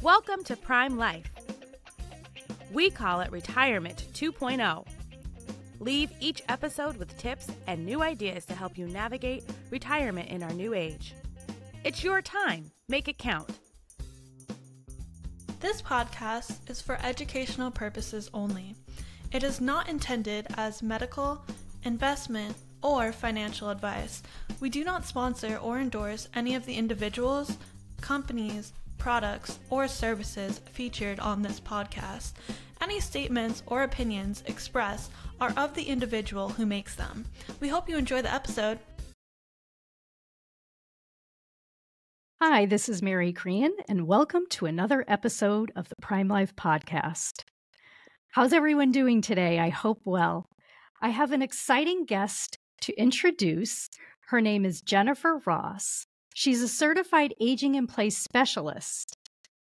Welcome to Prime Life. We call it Retirement 2.0. Leave each episode with tips and new ideas to help you navigate retirement in our new age. It's your time. Make it count. This podcast is for educational purposes only. It is not intended as medical, investment, or financial advice. We do not sponsor or endorse any of the individuals, companies, products, or services featured on this podcast. Any statements or opinions expressed are of the individual who makes them. We hope you enjoy the episode. Hi, this is Mary Crean, and welcome to another episode of the Prime Life podcast. How's everyone doing today? I hope well. I have an exciting guest to introduce. Her name is Jenifer Ross. She's a certified aging in place specialist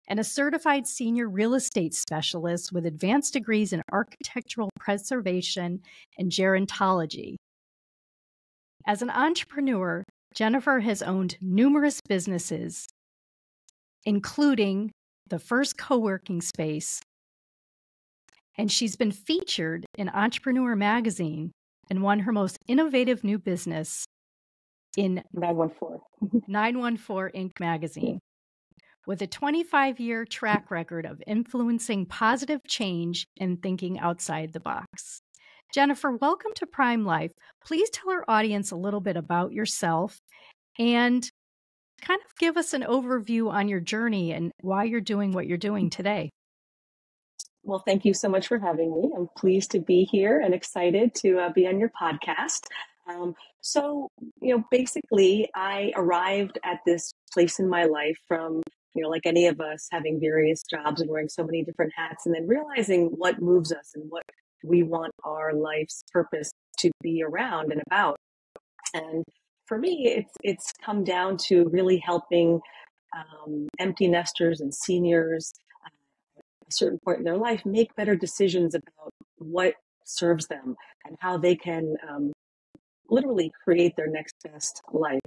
and a certified senior real estate specialist with advanced degrees in architectural preservation and gerontology. As an entrepreneur, Jenifer has owned numerous businesses, including the first co-working space, and she's been featured in Entrepreneur Magazine and won her most innovative new business in 914 Inc. magazine, with a 25-year track record of influencing positive change and thinking outside the box. Jenifer, welcome to Prime Life. Please tell our audience a little bit about yourself and kind of give us an overview on your journey and why you're doing what you're doing today. Well, thank you so much for having me. I'm pleased to be here and excited to be on your podcast. Basically, I arrived at this place in my life from, like any of us, having various jobs and wearing so many different hats, and then realizing what moves us and what we want our life's purpose to be around and about. And for me, it's come down to really helping empty nesters and seniors at a certain point in their life make better decisions about what serves them and how they can literally create their next best life.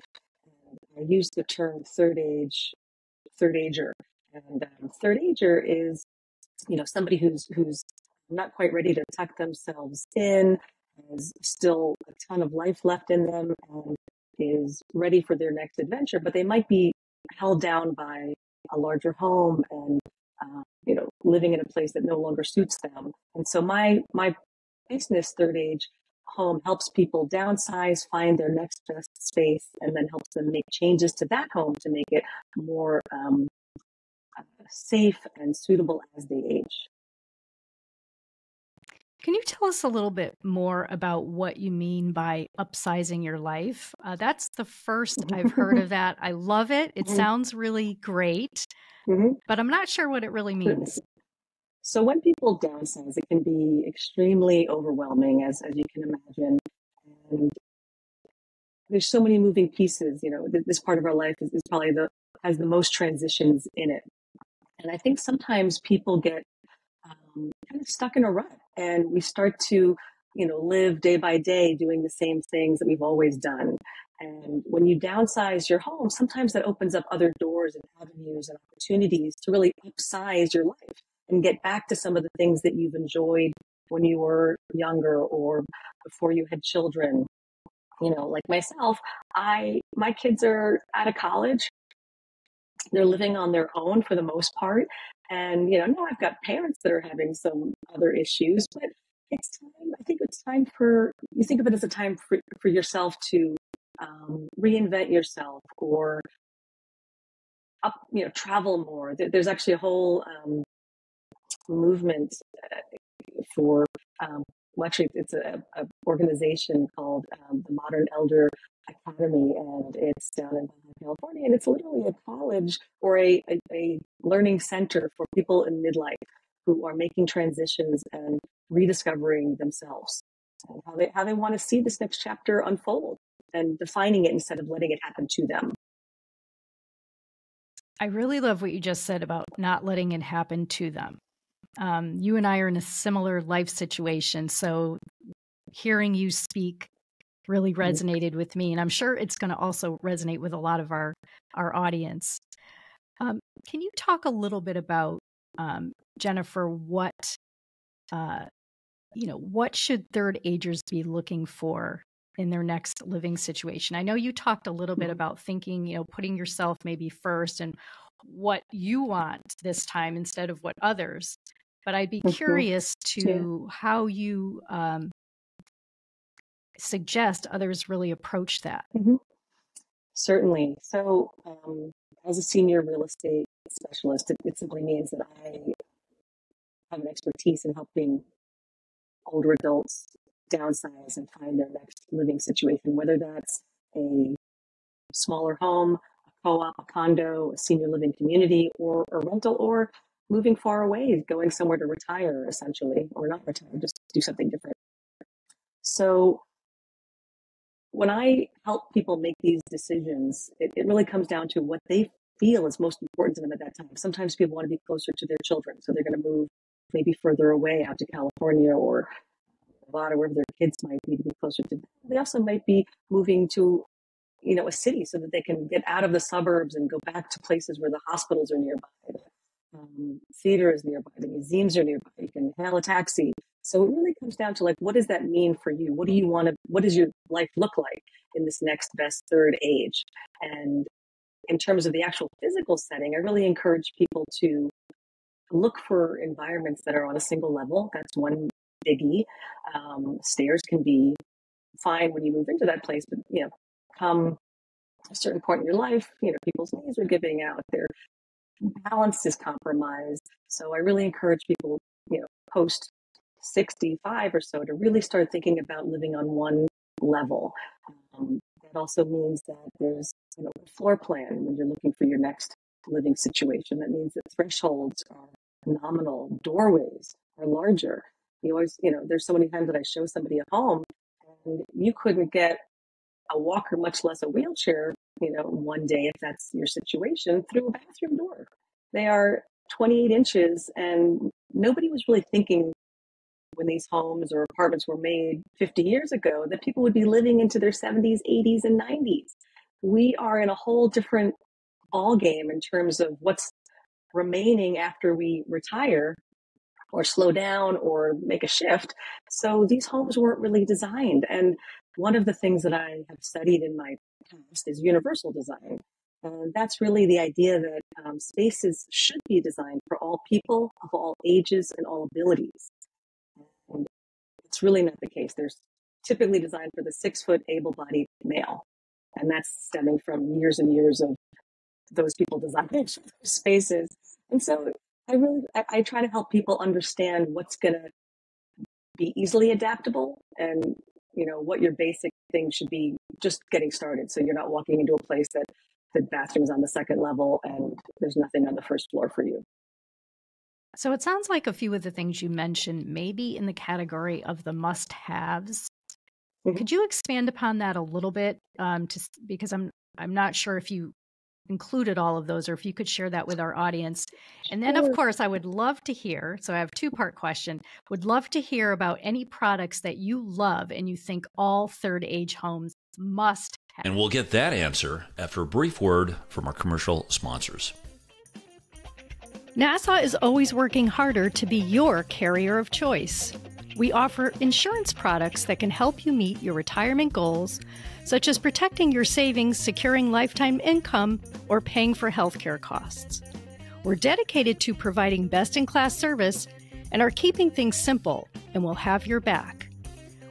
And I use the term third-ager. And third-ager is, somebody who's not quite ready to tuck themselves in, has still a ton of life left in them, and is ready for their next adventure, but they might be held down by a larger home and, living in a place that no longer suits them. And so my business, Third Age Home, helps people downsize, find their next best space, and then helps them make changes to that home to make it more safe and suitable as they age. Can you tell us a little bit more about what you mean by upsizing your life? That's the first I've heard of that. I love it. It sounds really great, but I'm not sure what it really means. So when people downsize, it can be extremely overwhelming, as you can imagine. And there's so many moving pieces. This part of our life is probably has the most transitions in it. And I think sometimes people get kind of stuck in a rut, and we start to, live day by day doing the same things that we've always done. And when you downsize your home, sometimes that opens up other doors and avenues and opportunities to really upsize your life and get back to some of the things that you've enjoyed when you were younger or before you had children. Like myself, my kids are out of college. They're living on their own for the most part. And, now I've got parents that are having some other issues, but it's time. I think it's time you think of it as a time for yourself to reinvent yourself or travel more. There's actually a whole movement for, it's a organization called the Modern Elder Academy, and it's down in California, and it's literally a college or a learning center for people in midlife who are making transitions and rediscovering themselves and how they want to see this next chapter unfold and defining it instead of letting it happen to them. I really love what you just said about not letting it happen to them. You and I are in a similar life situation, so hearing you speak really resonated with me, and I'm sure it's going to also resonate with a lot of our audience. Can you talk a little bit about, Jenifer, what should third agers be looking for in their next living situation? I know you talked a little bit about thinking, putting yourself maybe first and what you want this time instead of what others. But I'd be curious to how you suggest others really approach that. Certainly. So as a senior real estate specialist, it simply means that I have an expertise in helping older adults downsize and find their next living situation, whether that's a smaller home, a co-op, a condo, a senior living community, or a rental, or moving far away, going somewhere to retire, essentially, or not retire, just do something different. So when I help people make these decisions, it really comes down to what they feel is most important to them at that time. Sometimes people want to be closer to their children, so they're going to move maybe further away out to California or Nevada, wherever their kids might be, to be closer to them. They also might be moving to, a city so that they can get out of the suburbs and go back to places where the hospitals are nearby, the theater is nearby, the museums are nearby, you can hail a taxi. So it really comes down to what does that mean for you? What do you want to, what does your life look like in this next best third age? And in terms of the actual physical setting, I really encourage people to look for environments that are on a single level. That's one biggie. Stairs can be fine when you move into that place, but come a certain point in your life, people's knees are giving out, their balance is compromised. So I really encourage people, post 65 or so, to really start thinking about living on one level. That also means that there's a floor plan when you're looking for your next living situation. That means that thresholds are nominal, doorways are larger. You always, there's so many times that I show somebody a home and you couldn't get a walker, much less a wheelchair, one day, if that's your situation, through a bathroom door. They are 28 inches, and nobody was really thinking when these homes or apartments were made 50 years ago that people would be living into their 70s, 80s, and 90s. We are in a whole different ballgame in terms of what's remaining after we retire or slow down or make a shift. So these homes weren't really designed. And one of the things that I have studied in my past is universal design. And that's really the idea that spaces should be designed for all people of all ages and all abilities. And it's really not the case. They're typically designed for the 6-foot able-bodied male. And that's stemming from years and years of those people designing spaces. And so I try to help people understand what's going to be easily adaptable and, what your basic thing should be just getting started. So you're not walking into a place that the bathroom's on the second level and there's nothing on the first floor for you. So it sounds like a few of the things you mentioned may be in the category of the must-haves. Could you expand upon that a little bit? Because I'm not sure if you included all of those, or if you could share that with our audience. And then, of course, I would love to hear, so I have a two-part question, would love to hear about any products that you love and you think all third age homes must have. And we'll get that answer after a brief word from our commercial sponsors. Nassau is always working harder to be your carrier of choice. We offer insurance products that can help you meet your retirement goals, such as protecting your savings, securing lifetime income, or paying for healthcare costs. We're dedicated to providing best-in-class service and are keeping things simple, and we'll have your back.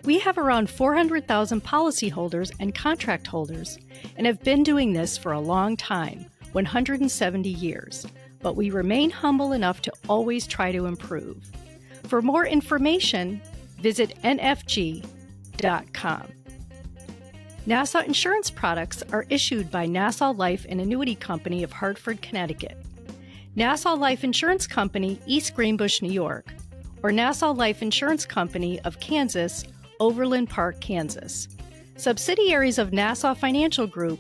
We have around 400,000 policyholders and contract holders and have been doing this for a long time, 170 years, but we remain humble enough to always try to improve. For more information, visit nfg.com. Nassau insurance products are issued by Nassau Life and Annuity Company of Hartford, Connecticut, Nassau Life Insurance Company, East Greenbush, New York, or Nassau Life Insurance Company of Kansas, Overland Park, Kansas. Subsidiaries of Nassau Financial Group.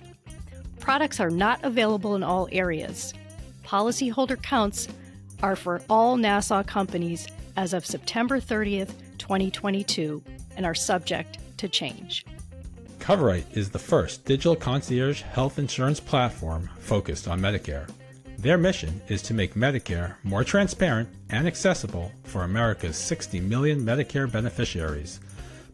Products are not available in all areas. Policyholder counts are for all Nassau companies as of September 30th, 2022, and are subject to change. Coverite is the first digital concierge health insurance platform focused on Medicare. Their mission is to make Medicare more transparent and accessible for America's 60 million Medicare beneficiaries.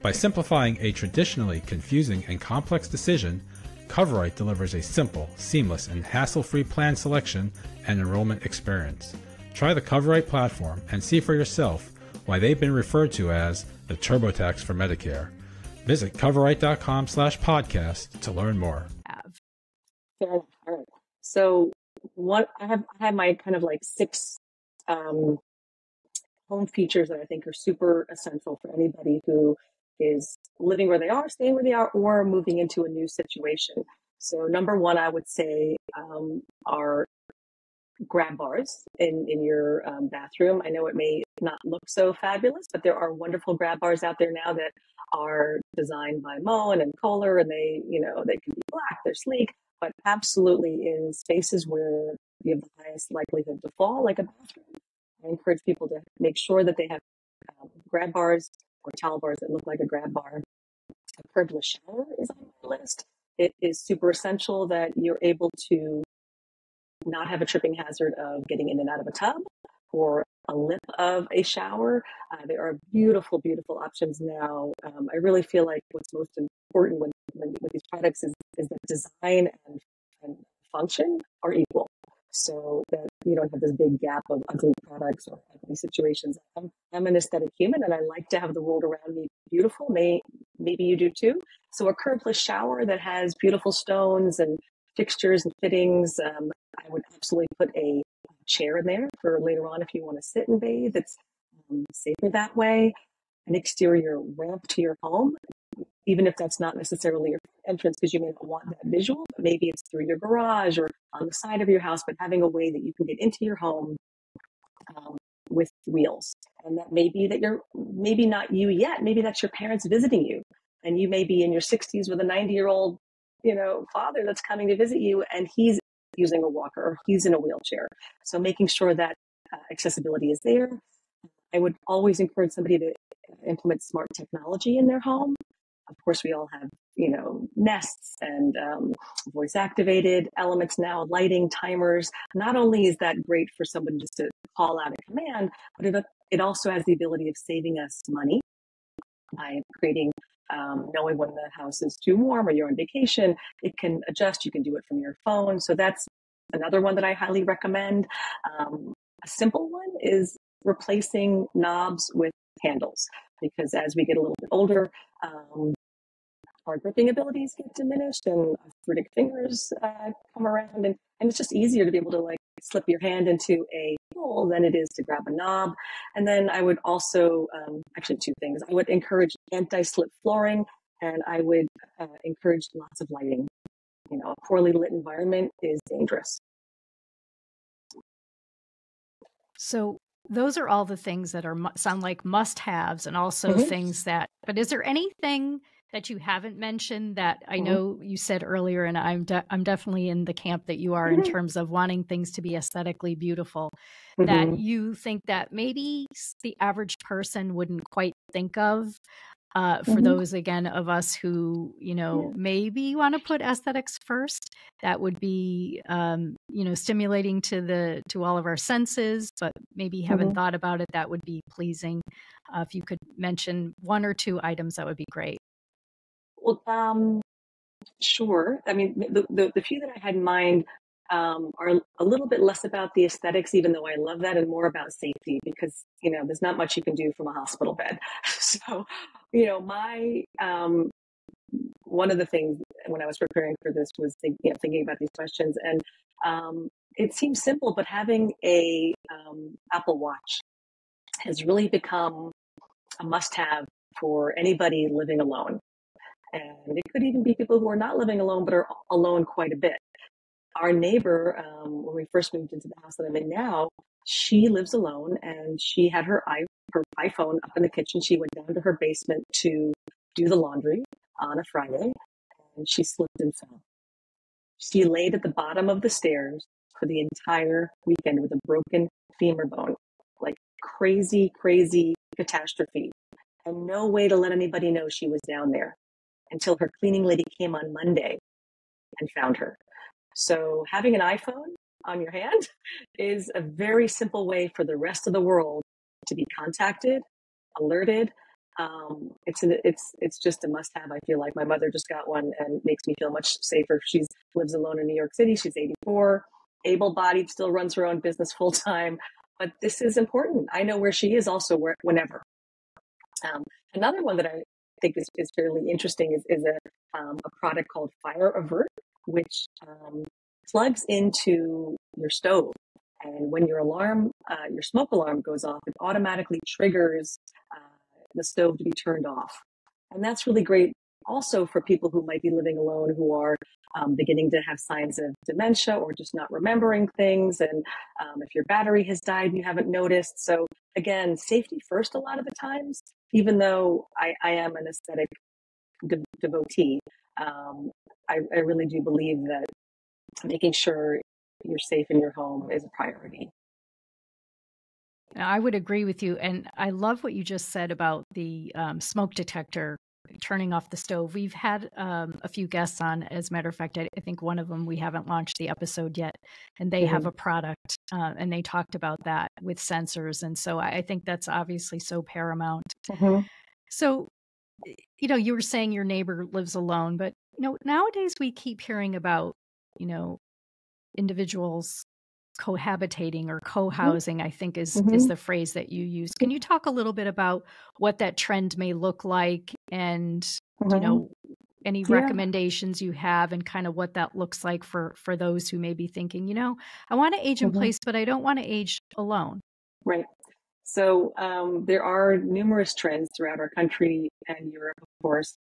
By simplifying a traditionally confusing and complex decision, Coverite delivers a simple, seamless, and hassle-free plan selection and enrollment experience. Try the Coverite platform and see for yourself why they've been referred to as the TurboTax for Medicare. Visit coverite.com/podcast to learn more. Fair enough. All right. So I have my kind of like 6 home features that I think are super essential for anybody who is living where they are, staying where they are, or moving into a new situation. So number 1, I would say are grab bars in your bathroom. I know it may not look so fabulous, but there are wonderful grab bars out there now that are designed by Moen and Kohler, and they can be black, they're sleek, but absolutely in spaces where you have the highest likelihood to fall, like a bathroom. I encourage people to make sure that they have grab bars or towel bars that look like a grab bar. A curbless shower is on my list. It is super essential that you're able to not have a tripping hazard of getting in and out of a tub or a lip of a shower. There are beautiful, beautiful options now. I really feel like what's most important with these products is that design and function are equal, so that you don't have this big gap of ugly products or ugly situations. I'm an aesthetic human, and I like to have the world around me beautiful. Maybe you do too. So a curbless shower that has beautiful stones and fixtures and fittings. I would absolutely put a chair in there for later on if you want to sit and bathe. It's safer that way. An exterior ramp to your home, even if that's not necessarily your entrance, because you may not want that visual, but maybe it's through your garage or on the side of your house, but having a way that you can get into your home with wheels. And that may be that maybe not you yet, maybe that's your parents visiting you, and you may be in your 60s with a 90-year-old father that's coming to visit you, and he's using a walker or he's in a wheelchair. So making sure that accessibility is there. I would always encourage somebody to implement smart technology in their home. Of course, we all have, Nests and voice activated elements now, lighting, timers. Not only is that great for someone just to call out a command, but it also has the ability of saving us money by creating, knowing when the house is too warm or you're on vacation. It can adjust. You can do it from your phone. So that's another one that I highly recommend. A simple one is replacing knobs with handles, because as we get a little bit older, our gripping abilities get diminished and arthritic fingers come around, and it's just easier to be able to slip your hand into a hole than it is to grab a knob. And then I would also, actually 2 things. I would encourage anti-slip flooring, and I would encourage lots of lighting. A poorly lit environment is dangerous. So those are all the things that sound like must-haves, and also things that, but is there anything that you haven't mentioned that I know you said earlier, and I'm definitely in the camp that you are in terms of wanting things to be aesthetically beautiful, that you think that maybe the average person wouldn't quite think of, for those, again, of us who, maybe want to put aesthetics first? That would be, stimulating to all of our senses, but maybe haven't thought about it. That would be pleasing. If you could mention 1 or 2 items, that would be great. Well, sure. I mean, the few that I had in mind are a little bit less about the aesthetics, even though I love that, and more about safety, because, there's not much you can do from a hospital bed. So, my, one of the things when I was preparing for this was thinking about these questions, and it seems simple, but having a Apple Watch has really become a must-have for anybody living alone. And it could even be people who are not living alone, but are alone quite a bit. Our neighbor, when we first moved into the house that I'm in now, she lives alone, and she had her iPhone up in the kitchen. She went down to her basement to do the laundry on a Friday, and she slipped and fell. She laid at the bottom of the stairs for the entire weekend with a broken femur bone, like crazy, crazy catastrophe, and no way to let anybody know she was down there until her cleaning lady came on Monday and found her. So having an iPhone on your hand is a very simple way for the rest of the world to be contacted, alerted. It's just a must-have. I feel like my mother just got one and makes me feel much safer. She lives alone in New York City. She's 84, able-bodied, still runs her own business full-time. But this is important. I know where she is also whenever. Another one that I think is fairly interesting is a product called Fire Avert, which plugs into your stove. And when your smoke alarm goes off, it automatically triggers the stove to be turned off. And that's really great also for people who might be living alone, who are beginning to have signs of dementia or just not remembering things. And if your battery has died and you haven't noticed. So again, safety first a lot of the times, even though I am an aesthetic devotee. I really do believe that making sure you're safe in your home is a priority. I would agree with you. And I love what you just said about the smoke detector turning off the stove. We've had a few guests on. As a matter of fact, I think one of them, we haven't launched the episode yet, and they have a product and they talked about that with sensors. And so I think that's obviously so paramount. So, you were saying your neighbor lives alone, but, nowadays we keep hearing about, individuals cohabitating or co-housing, I think is the phrase that you use. Can you talk a little bit about what that trend may look like and, any recommendations you have and kind of what that looks like for those who may be thinking, I want to age in place, but I don't want to age alone. Right. So there are numerous trends throughout our country and Europe, of course,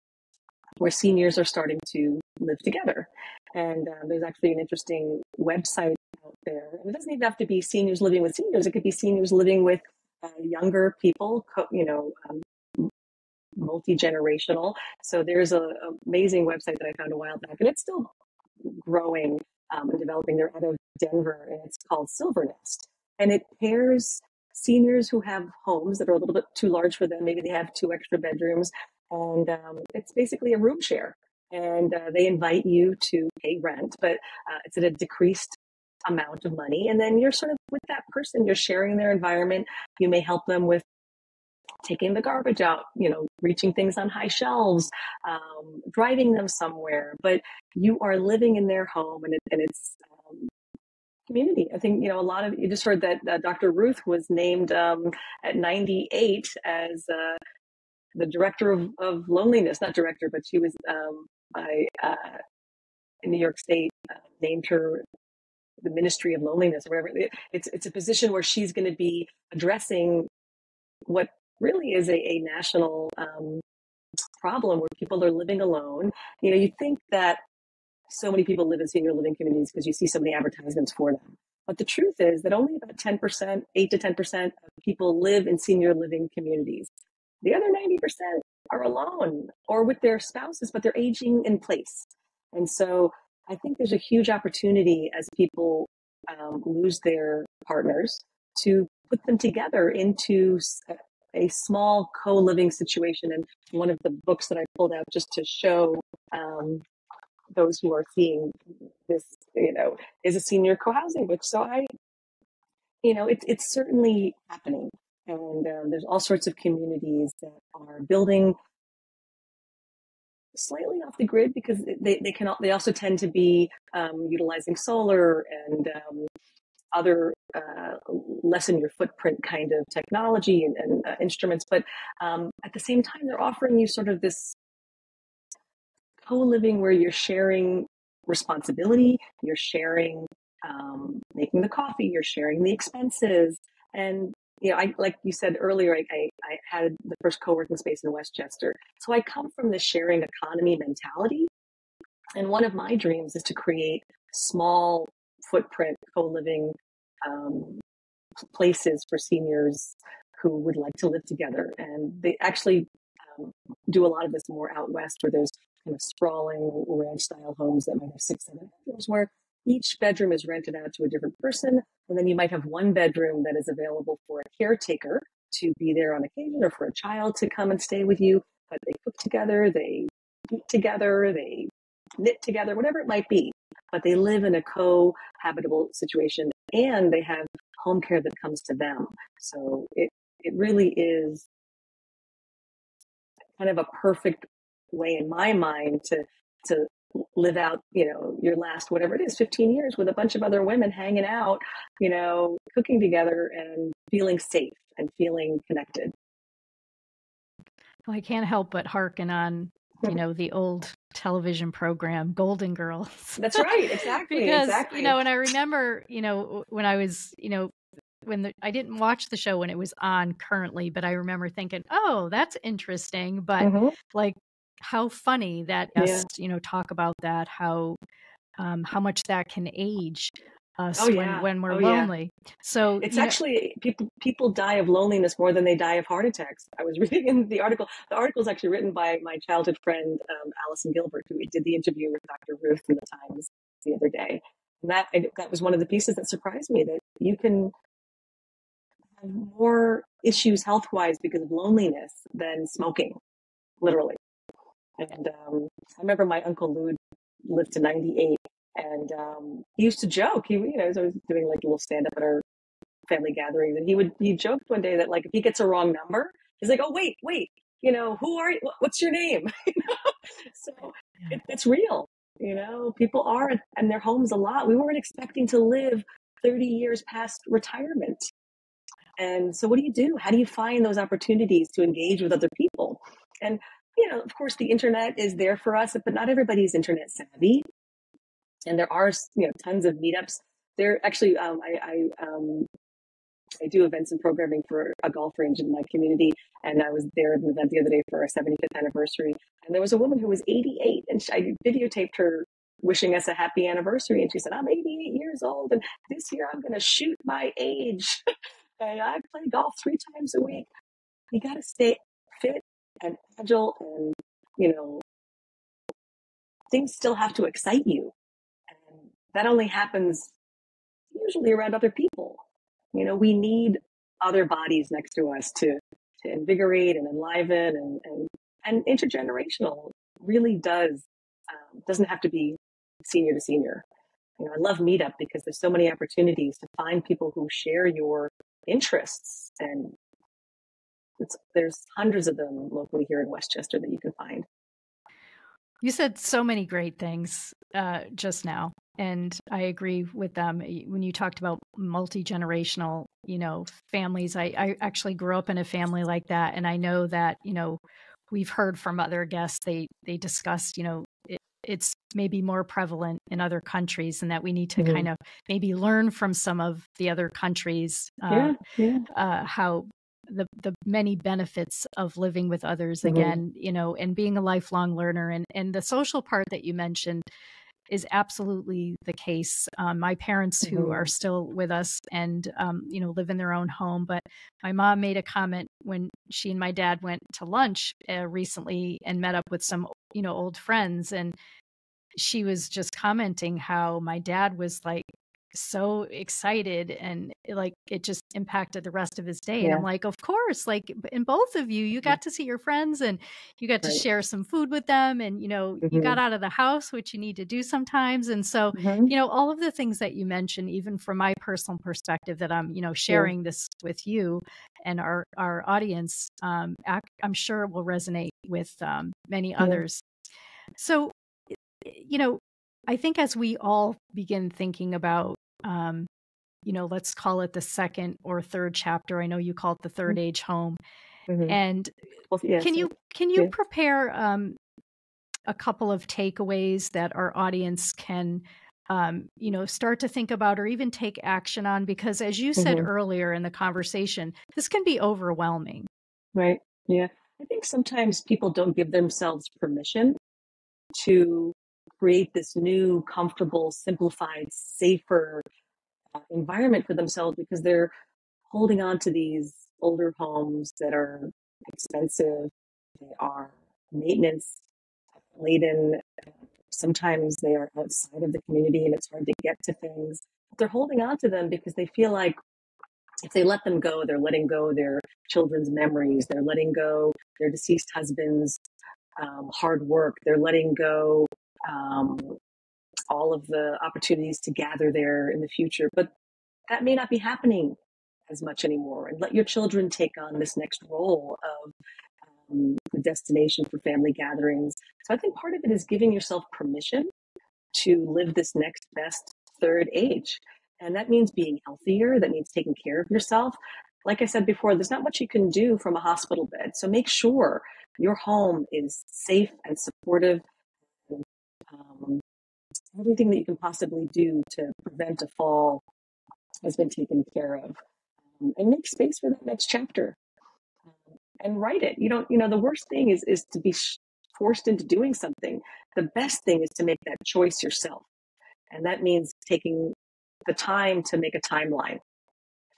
where seniors are starting to live together. And there's actually an interesting website out there. And it doesn't even have to be seniors living with seniors. It could be seniors living with younger people, multi-generational. So there's an amazing website that I found a while back, and it's still growing and developing. They're out of Denver, and it's called Silver Nest. And it pairs seniors who have homes that are a little bit too large for them. Maybe they have 2 extra bedrooms, and it's basically a room share. And they invite you to pay rent, but it's at a decreased amount of money. And then you're sort of with that person, you're sharing their environment. You may help them with taking the garbage out, reaching things on high shelves, driving them somewhere, but you are living in their home, and it's community. I think, you just heard that Dr. Ruth was named at 98 as the director of loneliness, not director, but she was in New York State, named her the Ministry of Loneliness or whatever. It's a position where she's going to be addressing what really is a national problem where people are living alone. You think that so many people live in senior living communities because you see so many advertisements for them. But the truth is that only about 10%, 8 to 10% of people live in senior living communities. The other 90% are alone or with their spouses, but they're aging in place. And so I think there's a huge opportunity as people lose their partners to put them together into a small co-living situation. And one of the books that I pulled out just to show those who are seeing this, is a senior co-housing book. So it's certainly happening. And there's all sorts of communities that are building slightly off the grid because they also tend to be utilizing solar and other lessen your footprint kind of technology and instruments. But at the same time, they're offering you sort of this co-living where you're sharing responsibility, you're sharing making the coffee, you're sharing the expenses. And, like you said earlier, I had the first co-working space in Westchester. So I come from the sharing economy mentality. And one of my dreams is to create small footprint co-living places for seniors who would like to live together. And they actually do a lot of this more out west, where there's kind of sprawling ranch style homes that might have 6, 7 bedrooms, where each bedroom is rented out to a different person. And then you might have one bedroom that is available for a caretaker to be there on occasion, or for a child to come and stay with you. But they cook together, they eat together, they knit together, whatever it might be. but they live in a co-habitable situation and they have home care that comes to them. So it really is kind of a perfect way in my mind to live out, your last, whatever it is, 15 years with a bunch of other women hanging out, cooking together and feeling safe and feeling connected. Well, I can't help but hearken on, the old television program, Golden Girls. That's right. Exactly. Because, exactly. And I remember, when I was, I didn't watch the show when it was on currently, but I remember thinking, oh, that's interesting. But like how funny that guests, talk about that, how much that can age us when we're lonely. So it's actually people die of loneliness more than they die of heart attacks. I was reading in the article. The article is actually written by my childhood friend, Allison Gilbert, who did the interview with Dr. Ruth in the Times the other day. And that was one of the pieces that surprised me, that you can have more issues health-wise because of loneliness than smoking, literally. And I remember my Uncle Lou lived to 98, and he used to joke. He was always doing like a little stand-up at our family gatherings, and he joked one day that like if he gets a wrong number, he's like, "Oh wait, who are you? What's your name?" So it's real. People are in their homes a lot. We weren't expecting to live 30 years past retirement. And so what do? How do you find those opportunities to engage with other people? And, of course, the internet is there for us, but not everybody's internet savvy. And there are, tons of meetups. There actually, I do events and programming for a golf range in my community. And I was there at an event the other day for our 75th anniversary. And there was a woman who was 88, and I videotaped her wishing us a happy anniversary. And she said, "I'm 88 years old, and this year I'm going to shoot my age. And I play golf 3 times a week." You got to stay fit and agile, and, things still have to excite you. And that only happens usually around other people. We need other bodies next to us to invigorate and enliven, and intergenerational really doesn't have to be senior to senior. I love Meetup because there's so many opportunities to find people who share your interests, and there's hundreds of them locally here in Westchester that you can find. You said so many great things just now, and I agree with them. When you talked about multi-generational, families, I actually grew up in a family like that, and I know that, we've heard from other guests, they discussed, it's maybe more prevalent in other countries, and that we need to kind of maybe learn from some of the other countries how the many benefits of living with others again, and being a lifelong learner, and the social part that you mentioned is absolutely the case. My parents who are still with us and, live in their own home, but my mom made a comment when she and my dad went to lunch recently and met up with some, old friends. And she was just commenting how my dad was like so excited, and like it just impacted the rest of his day. And I'm like, of course, like in both of you got to see your friends, and you got to share some food with them, and you got out of the house, which you need to do sometimes. And so all of the things that you mentioned, even from my personal perspective that I'm sharing this with you and our audience, I'm sure will resonate with many others. So I think as we all begin thinking about let's call it the second or third chapter. I know you call it the third age home. And can you prepare a couple of takeaways that our audience can start to think about or even take action on? Because as you said earlier in the conversation, this can be overwhelming. Right. Yeah. I think sometimes people don't give themselves permission to create this new, comfortable, simplified, safer environment for themselves, because they're holding on to these older homes that are expensive. They are maintenance laden. Sometimes they are outside of the community and it's hard to get to things. But they're holding on to them because they feel like if they let them go, they're letting go their children's memories. They're letting go their deceased husband's hard work. They're letting go all of the opportunities to gather there in the future. But that may not be happening as much anymore, and let your children take on this next role of the destination for family gatherings. So I think part of it is giving yourself permission to live this next best third age. And that means being healthier. That means taking care of yourself. Like I said before, there's not much you can do from a hospital bed. So make sure your home is safe and supportive. And, everything that you can possibly do to prevent a fall has been taken care of. And make space for that next chapter. And write it. The worst thing is to be forced into doing something. The best thing is to make that choice yourself. And that means taking the time to make a timeline,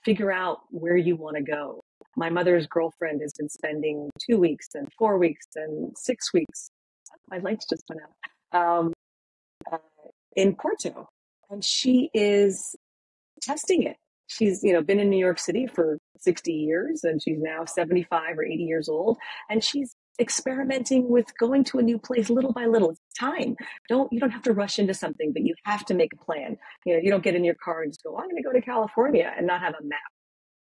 figure out where you want to go. My mother's girlfriend has been spending 2 weeks and 4 weeks and 6 weeks. My lights just went out. In Porto, and she is testing it. She's, been in New York City for 60 years, and she's now 75 or 80 years old, and she's experimenting with going to a new place little by little. It's time. You don't have to rush into something, but you have to make a plan. You don't get in your car and just go, I'm going to go to California and not have a map.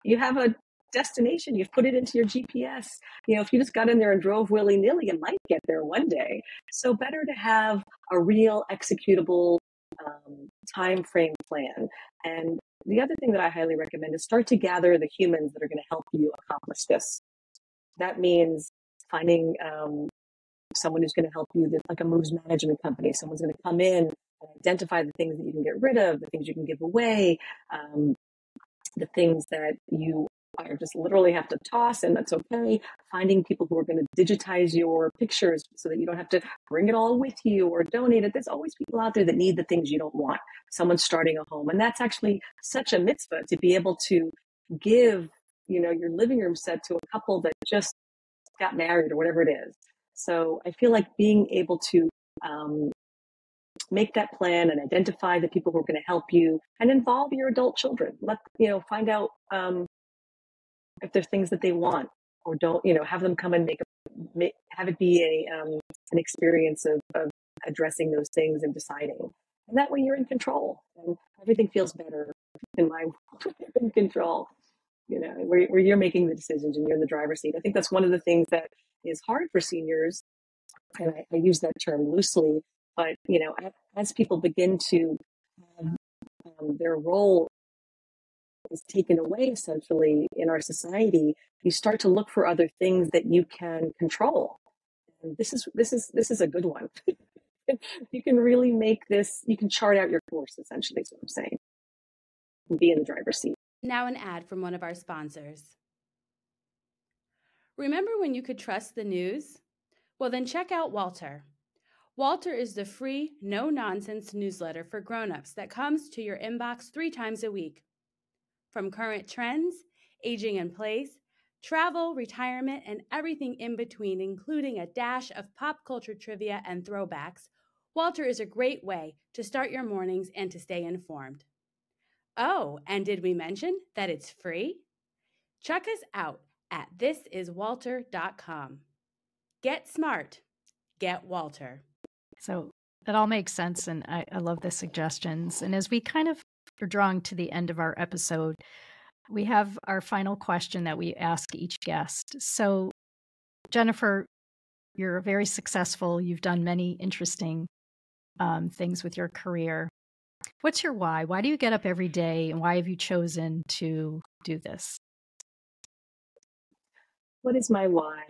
You have a destination. You've put it into your GPS. If you just got in there and drove willy-nilly, you might get there one day. So better to have a real executable time frame plan. And the other thing that I highly recommend is start to gather the humans that are going to help you accomplish this. That means finding someone who's going to help you, like a moves management company. Someone's going to come in and identify the things that you can get rid of, the things you can give away, the things that you are just literally have to toss, and that's okay. Finding people who are going to digitize your pictures so that you don't have to bring it all with you or donate it. There's always people out there that need the things you don't want. Someone's starting a home, and that's actually such a mitzvah to be able to give, your living room set to a couple that just got married or whatever it is. So I feel like being able to make that plan and identify the people who are going to help you and involve your adult children. Find out if there's things that they want or don't, have them come and have it be an experience of addressing those things and deciding. And that way you're in control and everything feels better in my in control, where you're making the decisions and you're in the driver's seat. I think that's one of the things that is hard for seniors. And I use that term loosely, but, as people begin to have their role is taken away essentially in our society, you start to look for other things that you can control. And this is a good one. You can really make this, you can chart out your course, essentially is what I'm saying. And be in the driver's seat. Now an ad from one of our sponsors. Remember when you could trust the news? Well, then check out Walter. Walter is the free, no-nonsense newsletter for grown-ups that comes to your inbox 3 times a week. From current trends, aging in place, travel, retirement, and everything in between, including a dash of pop culture trivia and throwbacks, Walter is a great way to start your mornings and to stay informed. Oh, and did we mention that it's free? Check us out at thisiswalter.com. Get smart. Get Walter. So that all makes sense, and I love the suggestions. And as we kind of are drawing to the end of our episode, we have our final question that we ask each guest. So, Jenifer, you're very successful. You've done many interesting things with your career. What's your why? Why do you get up every day, and why have you chosen to do this? What is my why?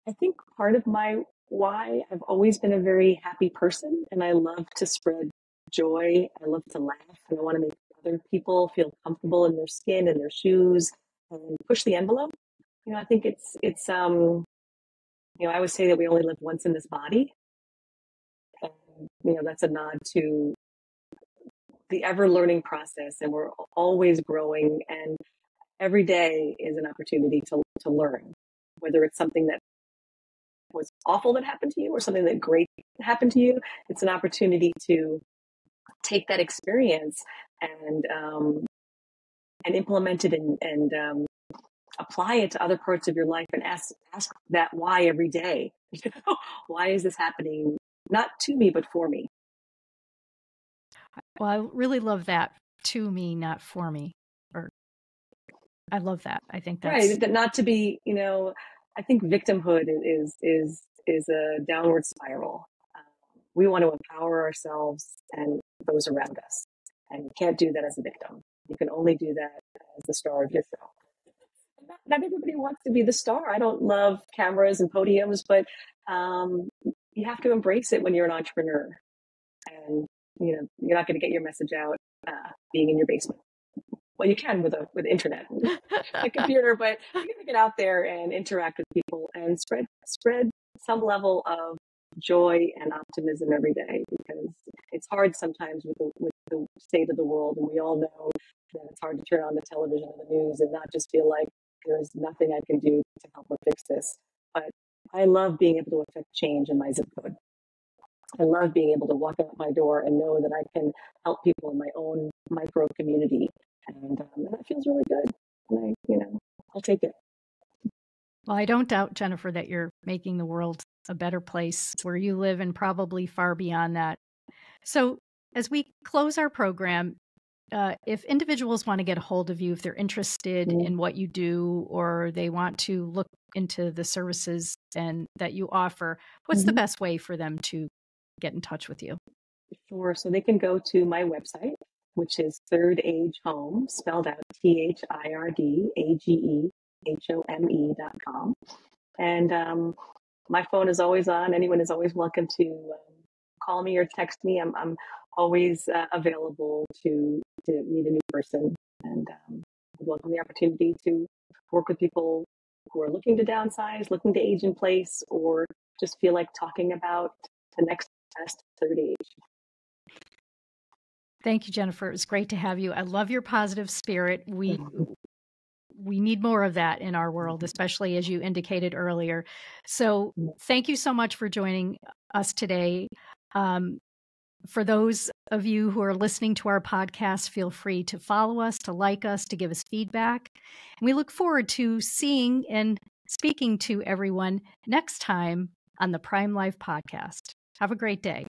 I think part of my why, I've always been a very happy person, and I love to spread joy. I love to laugh, and I want to make other people feel comfortable in their skin and their shoes and push the envelope. I think it's I always say that we only live once in this body. And, that's a nod to the ever learning process, and we're always growing, and every day is an opportunity to learn, whether it's something that was awful that happened to you or something that great happened to you. It's an opportunity to take that experience and implement it and apply it to other parts of your life, and ask that why every day. Why is this happening? Not to me, but for me. Well, I really love that. To me, not for me. Or I love that. I think that's right. That not to be, I think victimhood is a downward spiral. We want to empower ourselves and those around us, and you can't do that as a victim. You can only do that as the star of your show. Not everybody wants to be the star. I don't love cameras and podiums, but you have to embrace it when you're an entrepreneur. And you're not going to get your message out being in your basement. Well, you can with internet, a computer, but you got to get out there and interact with people and spread some level of joy and optimism every day, because it's hard sometimes with the state of the world, and we all know that it's hard to turn on the television or the news and not just feel like there's nothing I can do to help or fix this. But I love being able to affect change in my zip code. I love being able to walk out my door and know that I can help people in my own micro community, and that feels really good. And I'll take it. Well, I don't doubt, Jenifer, that you're making the world a better place where you live and probably far beyond that. So as we close our program, if individuals want to get a hold of you, if they're interested in what you do, or they want to look into the services and that you offer, what's the best way for them to get in touch with you? Sure. So they can go to my website, which is Third-Age Home, spelled out ThirdAgehome.com. And my phone is always on. Anyone is always welcome to call me or text me. I'm always available to meet a new person, and welcome the opportunity to work with people who are looking to downsize, looking to age in place, or just feel like talking about the next best third age. Thank you, Jenifer. It was great to have you. I love your positive spirit. We need more of that in our world, especially as you indicated earlier. So thank you so much for joining us today. For those of you who are listening to our podcast, feel free to follow us, to like us, to give us feedback. And we look forward to seeing and speaking to everyone next time on the Prime Life podcast. Have a great day.